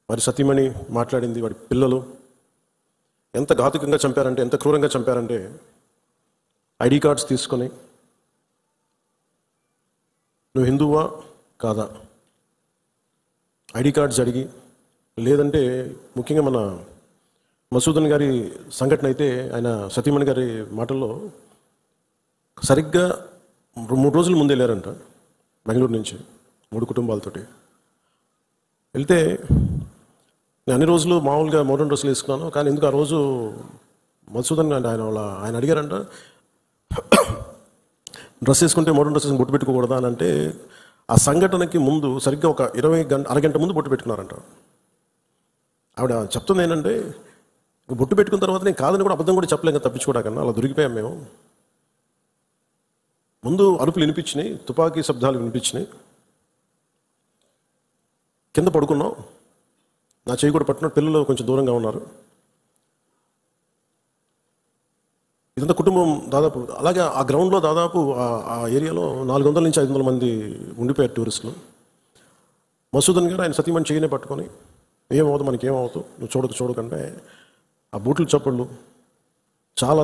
వారి సతీమణి మాట్లాడింది, వాడి పిల్లలు ఎంత ఘాతుకంగా చంపారంటే, ఎంత క్రూరంగా చంపారంటే, ఐడి కార్డ్స్ తీసుకొని నువ్వు హిందువా కాదా ఐడి కార్డ్స్ అడిగి, లేదంటే ముఖ్యంగా మన మసూదన్ గారి సంఘటన అయితే ఆయన సతీమణి గారి మాటల్లో సరిగ్గా 3 రోజుల ముందు వెళ్ళారంట బెంగళూరు నుంచి 3 కుటుంబాలతోటి వెళ్తే. నేను అన్ని రోజులు మామూలుగా మోడర్న్ డ్రెస్సులు వేసుకున్నాను, కానీ ఎందుకు ఆ రోజు మసూదన్ ఆయన అడిగారంట, డ్రెస్ వేసుకుంటే మోడర్న్ డ్రెస్ బొట్టు పెట్టుకోకూడదా అని. అంటే ఆ సంఘటనకి ముందు సరిగ్గా ఒక అరగంట ముందు బొట్టు పెట్టుకున్నారంట. ఆవిడ చెప్తుంది ఏంటంటే, బొట్టు పెట్టుకున్న తర్వాత నేను కాదని కూడా అబద్ధం కూడా చెప్పలేక తప్పించుకోవడాకన్నా అలా దొరికిపోయాం మేము. ముందు అరుపులు వినిపించినాయి, తుపాకీ శబ్దాలు వినిపించినాయి, కింద పడుకున్నాం, నా చేయి కూడా పట్టుకున్న, పిల్లలు కొంచెం దూరంగా ఉన్నారు. ఇదంతా కుటుంబం దాదాపు అలాగే ఆ గ్రౌండ్లో దాదాపు ఆ ఏరియాలో 400 నుంచి 500 మంది ఉండిపోయారు టూరిస్టులు. మసూదన్ గారు ఆయన సతీమణి చేయనే పట్టుకొని, ఏమవుతుంది మనకి ఏమవుతుంది, నువ్వు చూడకంటే ఆ బూట్లు చప్పుళ్ళు చాలా